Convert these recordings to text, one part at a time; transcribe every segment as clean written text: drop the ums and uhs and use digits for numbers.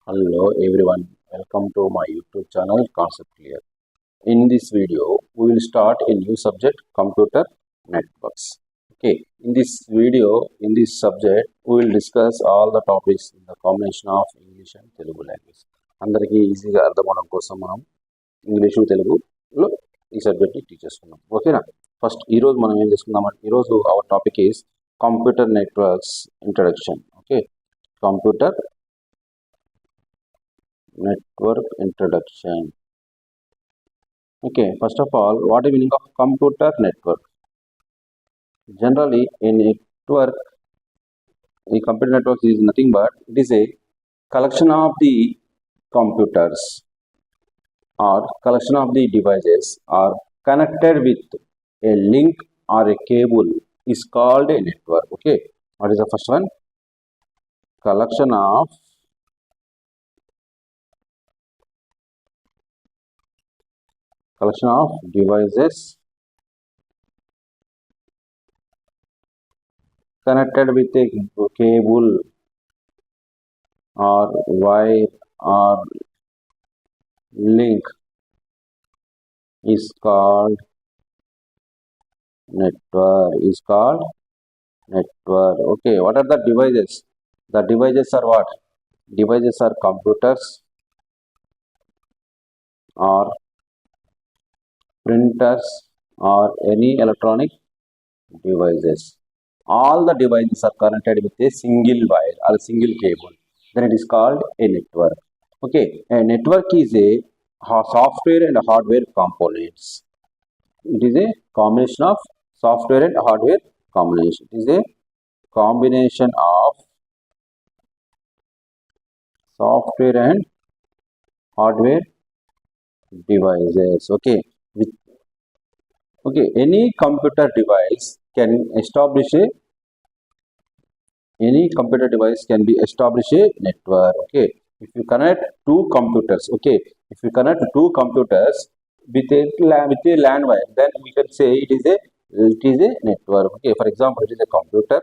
Hello everyone, welcome to my YouTube channel Concept Clear. In this video, we will start a new subject, computer networks. Okay, in this subject, we will discuss all the topics in the combination of English and Telugu language. అందరికీ ఈజీగా అర్థం అవడం కోసం మనం English తెలుగులో ఈ సబ్జెక్ట్ని teach చేసుకున్నాం. ఓకేనా? ఫస్ట్ ఈరోజు మనం ఏం చేసుకుందామంటే ఈరోజు our topic is computer networks introduction. Okay, computer network introduction. Okay, first of all, what is the meaning of computer network? Generally, a computer network is nothing but it is a collection of the computers or collection of the devices are connected with a link or a cable is called a network. Okay, what is the first one? Collection of devices connected with a cable or wire or link is called network. Okay, what are the devices? The devices are what? Devices are computers or printers or any electronic devices. All the devices are connected with a single wire or a single cable. Then it is called a network. Okay, a network is a software and hardware components. It is a combination of software and hardware combination. It is a combination of software and hardware devices. Okay, any computer device can be established a network. Okay, if you connect two computers, with a LAN wire, then we can say it is a network. Okay, for example, it is a computer.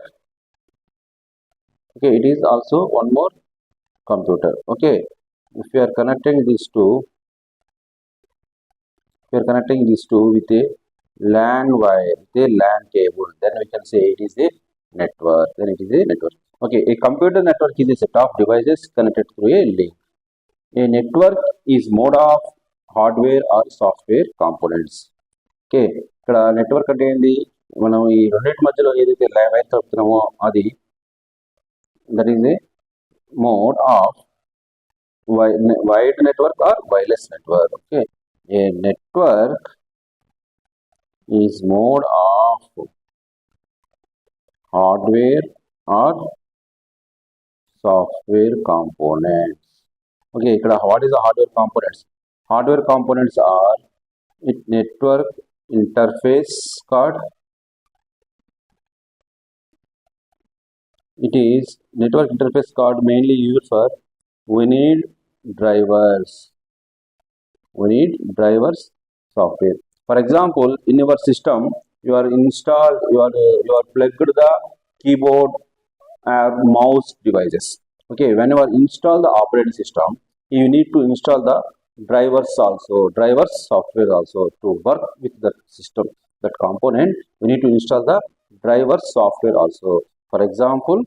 Okay, it is also one more computer. Okay, if you are connecting these two with a LAN wire, with a LAN cable, then we can say it is a network. Okay, a computer network is a set of devices connected through a link. A network is mode of hardware or software components. Okay, ఇక్కడ network అంటే ఏంది? మనం ఈ రెండింటి మధ్యలో ఏదైతే wire కలుపుతున్నామో అది that is a mode of wide network or wireless network. Okay, a network is mode of hardware or software components. Okay, what is the hardware components? Hardware components are network interface card. It is network interface card mainly used for we need drivers software. For example, in your system you are plugged the keyboard or mouse devices. Okay, whenever install the operating system, you need to install the drivers software also to work with the system, that component. We need to install the driver software also. For example,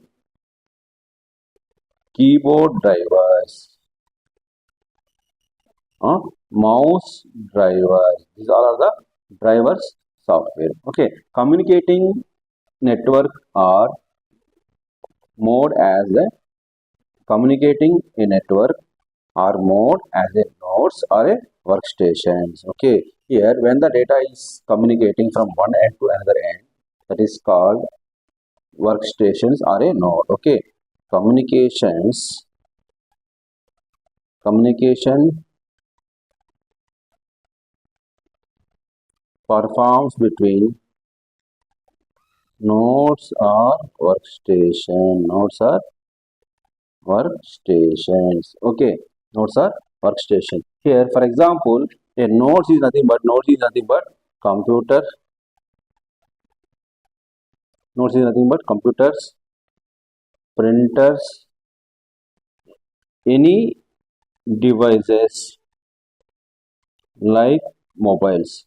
keyboard drivers, mouse drivers, these all are the drivers software. Okay, communicating network are mode as a nodes or a workstations. Okay, here when the data is communicating from one end to another end, that is called workstations or a node. Okay, communication performs between nodes or workstations. Okay, nodes are workstation. Here, for example, a nodes is nothing but computer. Nodes is nothing but computers, printers, any devices like mobiles.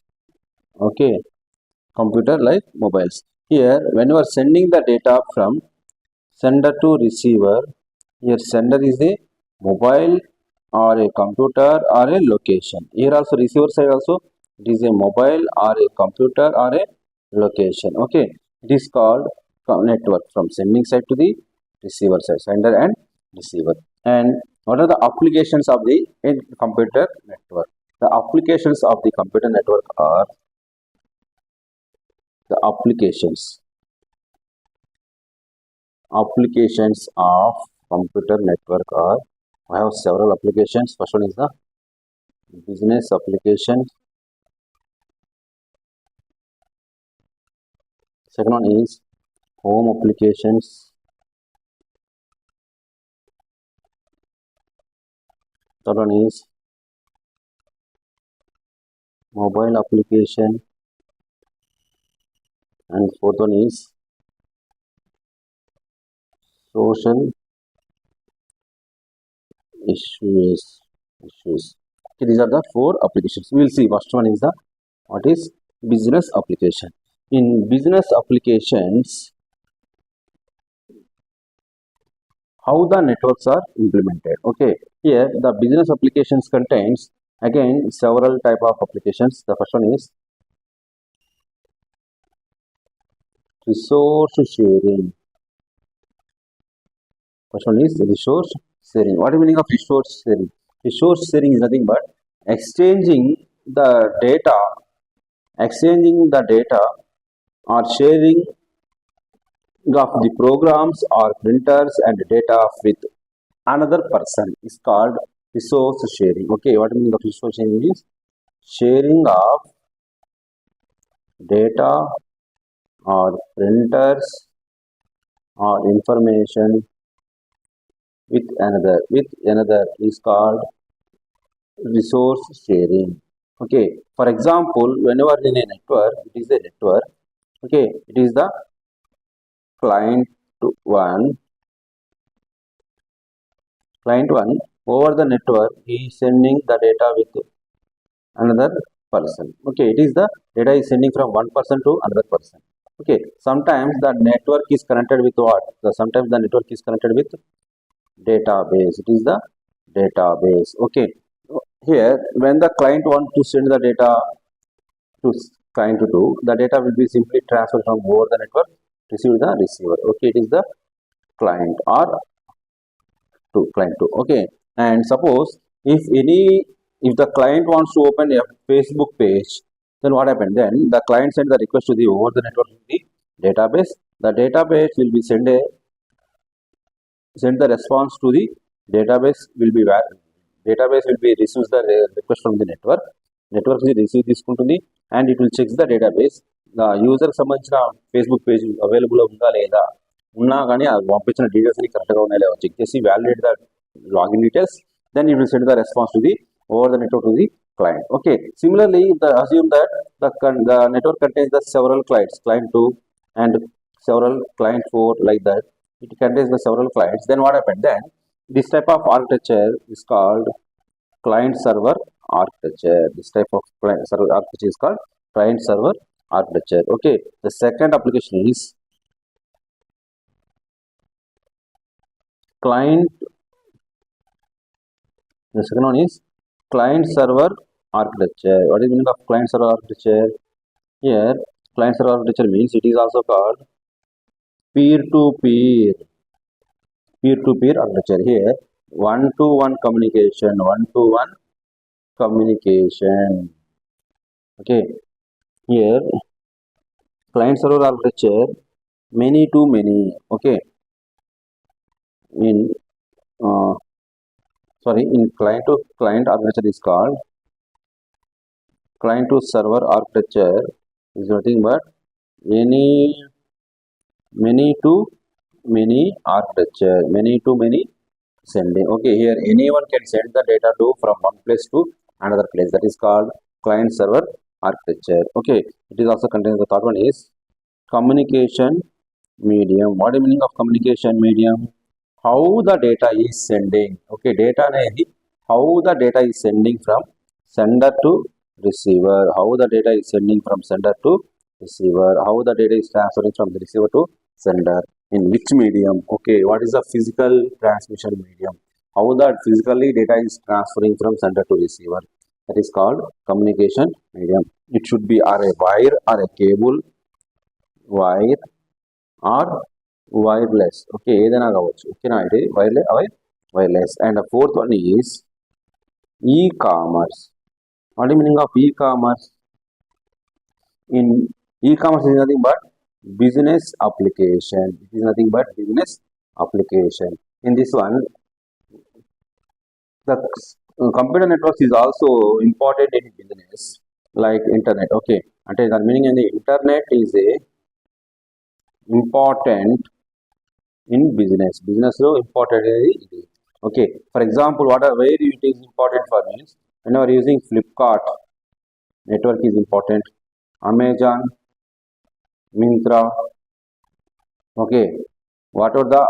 Okay, computer like mobiles. Here, when you are sending the data from sender to receiver, here sender is a mobile or a computer or a location. Here also receiver side also it is a mobile or a computer or a location. Okay, it is called network from sending side to the receiver side, sender and receiver. And what are the applications of the computer network? The applications of the computer network are the applications of computer network are, I have several applications. First one is the business application. Second one is home applications. Third one is mobile application. And fourth one is social issues. Okay, these are the four applications. We will see. First one is the what is business application. In business applications, how the networks are implemented. Okay, here the business applications contains again several type of applications. The first one is resource sharing. First one is resource sharing. What is the meaning of resource sharing? Resource sharing is nothing but exchanging the data or sharing of the programs or printers and data with another person is called resource sharing. Okay, what meaning of resource sharing is sharing of data or printers or information with another is called resource sharing. Okay, for example, whenever in a network, it is a network. Okay, it is the client one over the network is sending the data with another person. Okay, it is the data is sending from one person to another person. Okay, sometimes the network is connected with what? Sometimes the network is connected with database. It is the database. Okay, here when the client wants to send the data to client to do, the data will be simply transferred from over the network receive the receiver. Okay, it is the client or to client 2. Okay, and suppose if the client wants to open a Facebook page, then what happened? Then the client send the request to the over the network to the database. The database will be send the response to the database will be receives the request from the network. Network will receive this and it will check the database. The user సంబంధించిన Facebook page available ఉందా లేదా ఉన్నా కానీ పంపించిన details అన్ని కరెక్ట్గా ఉన్నాయో లేవో చెక్ చేసి validate the login details, then it will send the response to the over the network to the client. Okay, similarly assume that the network contains the several clients, client 2 and several client 4, like that it contains the several clients. Then what happened? Then this type of architecture is called client server architecture. This type of client server architecture is called client server architecture. Okay, the second application is client. The second one is client server architecture. What is the meaning of client server architecture? Here client server architecture means it is also called peer-to-peer architecture. Here one-to-one communication. Okay, here client server architecture many to many. Okay, in client to client architecture is called client to server architecture is nothing but many to many architecture, many to many sending. Okay, here anyone can send the data to from one place to another place. That is called client server architecture. Okay, it is also contains the third one is communication medium. What is the meaning of communication medium? How the data is sending. Okay, data అనేది how the data is sending from sender to receiver, how the data is sending from sender to receiver, how the data is transferring from the receiver to sender, in which medium, okay, what is the physical transmission medium, how that physically data is transferring from sender to receiver, that is called communication medium. It should be or a wire or a cable, wire or wireless, okay, ఏదైనా కావచ్చు, ఓకేనా, ఇది wireless. And the fourth one is e-commerce. What is the meaning of e-commerce? In e-commerce is nothing but business application. It is nothing but business application. In this one, the computer networks is also important in business, like internet. Okay, and the meaning in the internet is a important in business. Business lo important is. Okay, for example, where it is important for means whenever using Flipkart, network is important. Amazon, Myntra, okay, whatever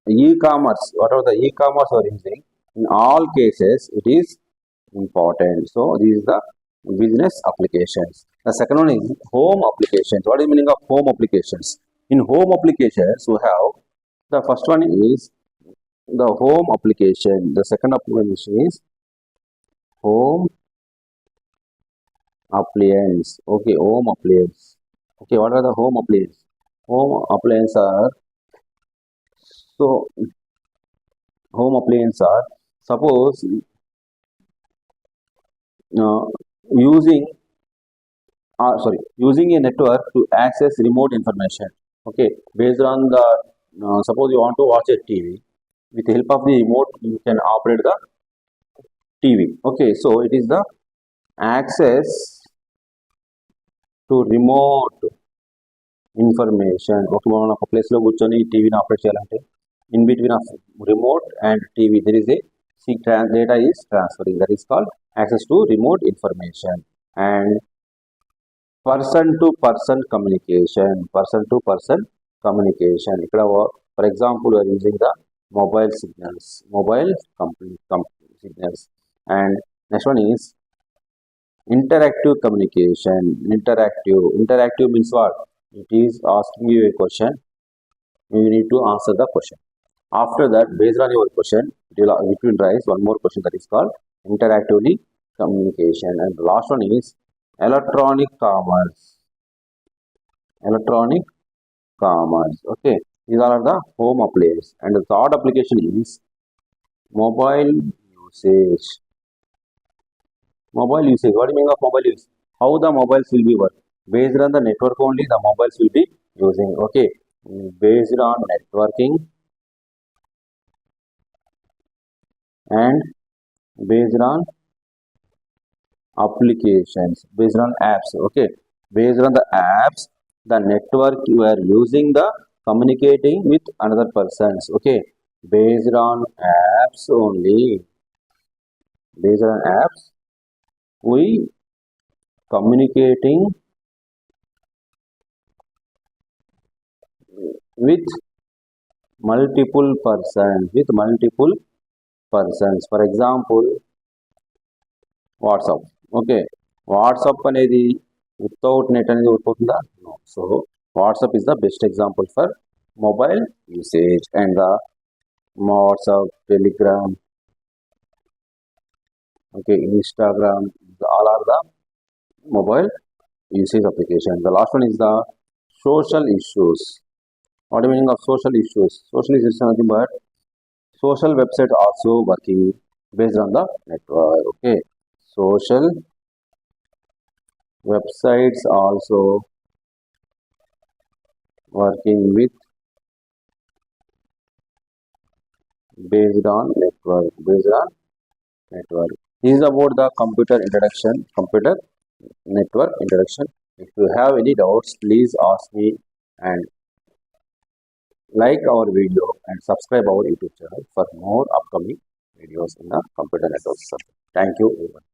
the e-commerce are using, in all cases it is important. So this is the business applications. The second one is home applications. What is the meaning of home applications? In home applications we have, the first one is the home application, the second application is home appliance. Okay, home appliance. Okay, what are the home appliance? Home appliance are, so home appliance are, suppose using using a network to access remote information. Okay, based on the suppose you want to watch a TV, with the help of the remote you can operate the TV. Okay, so it is the access to remote information. Okay, మనం ఒక place లో కూర్చొని టీవీని operate చేయాలంటే in between of remote and TV there is a data is transferring, that is called access to remote information. And person to person communication, ఇక్కడ for example we are using the mobile signals, signals. And next one is interactive communication. Interactive means what? It is asking you a question, you need to answer the question. After that, based on your question, it will raise one more question, that is called interactively communication. And the last one is electronic commerce. Okay, these are the home appliances. And the third application is mobile usage. What do you mean of mobile use? How the mobiles will be work? Based on the network only the mobiles will be using. Okay, based on networking and based on applications, based on apps. Okay, based on the apps, the network you are using the communicating with another persons. Okay, based on apps only, based on apps we communicating with multiple persons. For example, WhatsApp. Okay, WhatsApp అనేది without net అనేది ఊడిపోతుందా? No. So WhatsApp is the best example for mobile usage. And the WhatsApp, Telegram, okay, Instagram, all are the mobile usage application. The last one is the social issues. What is the meaning of social issues? Social issues is nothing but social website also working based on the network. Okay, social websites also working with based on network. This is about the computer network introduction. If you have any doubts, please ask me, and like our video and subscribe our YouTube channel for more upcoming videos in the computer network subject. Thank you everyone.